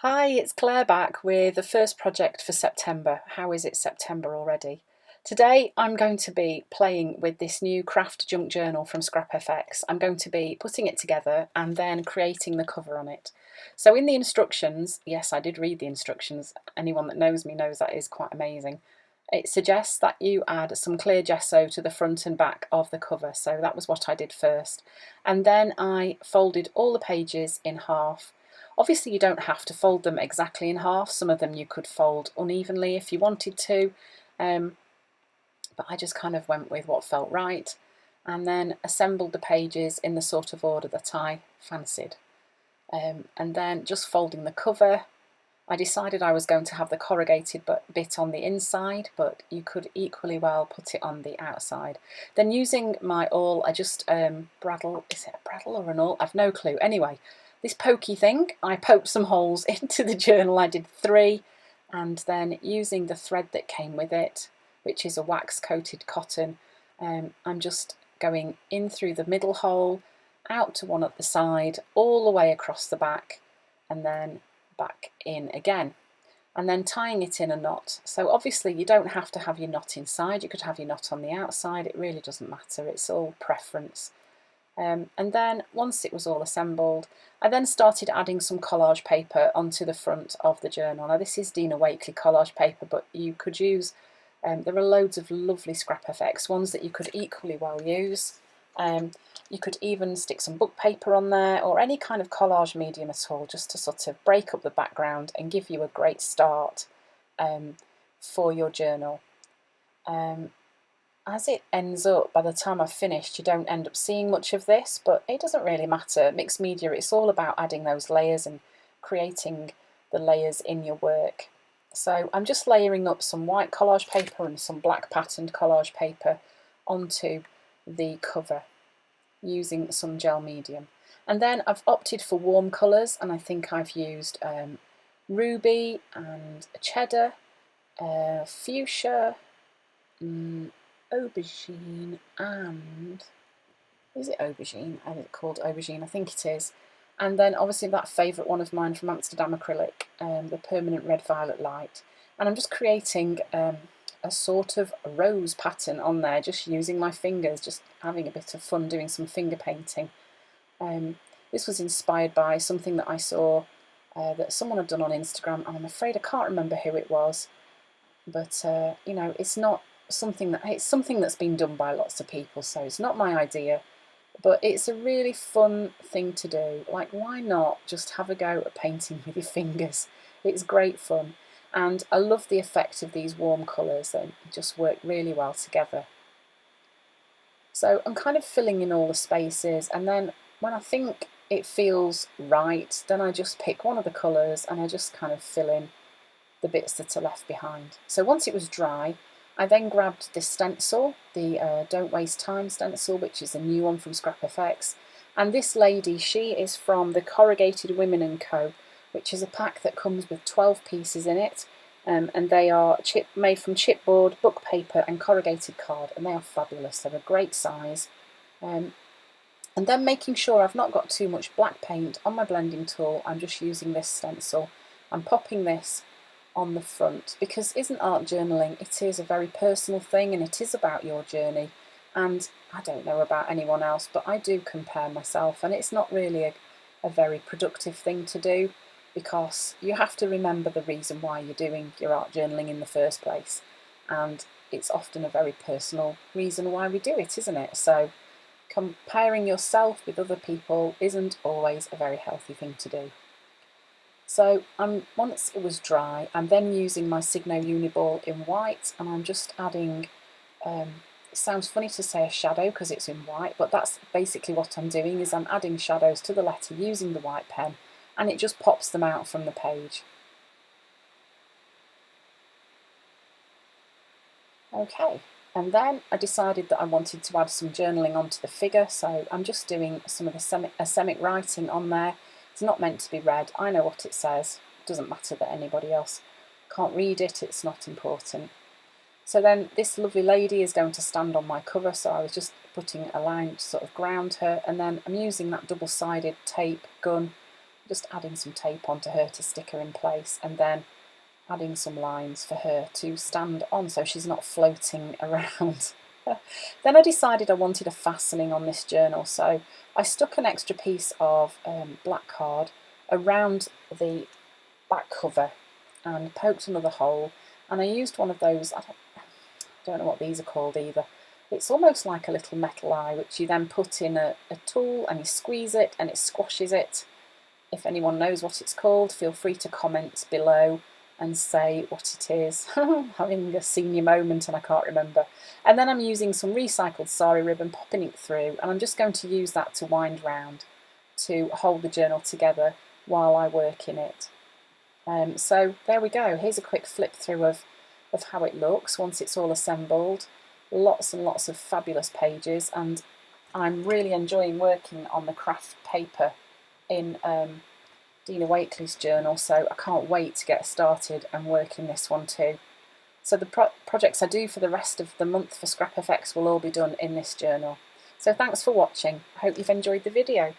Hi, it's Claire back with the first project for September. How is it September already? Today I'm going to be playing with this new craft junk journal from ScrapFX. I'm going to be putting it together and then creating the cover on it. So in the instructions, yes, I did read the instructions. Anyone that knows me knows that is quite amazing. It suggests that you add some clear gesso to the front and back of the cover. So that was what I did first. And then I folded all the pages in half. Obviously, you don't have to fold them exactly in half. Some of them you could fold unevenly if you wanted to, but I just kind of went with what felt right and then assembled the pages in the sort of order that I fancied. And then just folding the cover, I decided I was going to have the corrugated bit on the inside, but you could equally well put it on the outside. Then using my awl, I just bradawl, is it a bradawl or an awl? I've no clue. Anyway, this pokey thing, I poked some holes into the journal. I did 3, and then using the thread that came with it, which is a wax coated cotton, I'm just going in through the middle hole, out to one at the side, all the way across the back, and then back in again, and then tying it in a knot. So obviously you don't have to have your knot inside, you could have your knot on the outside, it really doesn't matter, it's all preference. And then once it was all assembled, I then started adding some collage paper onto the front of the journal. Now this is Dina Wakley collage paper, but you could use, there are loads of lovely ScrapFX ones that you could equally well use. You could even stick some book paper on there or any kind of collage medium at all, just to sort of break up the background and give you a great start for your journal. As it ends up, by the time I've finished, you don't end up seeing much of this, but it doesn't really matter. Mixed media, it's all about adding those layers and creating the layers in your work. So I'm just layering up some white collage paper and some black patterned collage paper onto the cover using some gel medium. And then I've opted for warm colours, and I think I've used ruby and cheddar, fuchsia, aubergine, and is it aubergine? Is it called aubergine? I think it is. And then obviously that favourite one of mine from Amsterdam Acrylic, the permanent red violet light. And I'm just creating a sort of rose pattern on there, just using my fingers, just having a bit of fun doing some finger painting. This was inspired by something that I saw that someone had done on Instagram, and I'm afraid I can't remember who it was, but you know, it's something that's been done by lots of people, so it's not my idea, but it's a really fun thing to do. Like, why not just have a go at painting with your fingers? It's great fun, and I love the effect of these warm colours. They just work really well together. So I'm kind of filling in all the spaces, and then when I think it feels right, then I just pick one of the colours and I just kind of fill in the bits that are left behind. So once it was dry, I then grabbed this stencil, the Don't Waste Time stencil, which is a new one from ScrapFX. And this lady, she is from the Corrugated Women & Co., which is a pack that comes with 12 pieces in it. And they are made from chipboard, book paper and corrugated card, and they are fabulous. They're a great size. And then making sure I've not got too much black paint on my blending tool, I'm just using this stencil. I'm popping this on the front, because isn't art journaling, it is a very personal thing, and it is about your journey. And I don't know about anyone else, but I do compare myself, and it's not really a very productive thing to do, because you have to remember the reason why you're doing your art journaling in the first place, and it's often a very personal reason why we do it, isn't it? So comparing yourself with other people isn't always a very healthy thing to do. So once it was dry, I'm then using my Signo Uniball in white, and I'm just adding, it sounds funny to say a shadow because it's in white, but that's basically what I'm doing, is I'm adding shadows to the letter using the white pen, and it just pops them out from the page. Okay, and then I decided that I wanted to add some journaling onto the figure, so I'm just doing some of the asemic writing on there. It's not meant to be read. I know what it says. It doesn't matter that anybody else can't read it. It's not important. So then this lovely lady is going to stand on my cover, so I was just putting a line to sort of ground her, and then I'm using that double-sided tape gun just adding some tape onto her to stick her in place, and then adding some lines for her to stand on so she's not floating around. Then I decided I wanted a fastening on this journal, so I stuck an extra piece of black card around the back cover and poked another hole, and I used one of those, I don't know what these are called either. It's almost like a little metal eye which you then put in a tool and you squeeze it and it squashes it. If anyone knows what it's called, feel free to comment below and say what it is. Having a senior moment and I can't remember. And then I'm using some recycled sari ribbon, popping it through, and I'm just going to use that to wind round to hold the journal together while I work in it. So there we go. Here's a quick flip through of how it looks once it's all assembled. Lots and lots of fabulous pages, and I'm really enjoying working on the craft paper in Dina Wakely's journal, so I can't wait to get started and work in this one too. So the projects I do for the rest of the month for Scrap FX will all be done in this journal. So thanks for watching. I hope you've enjoyed the video.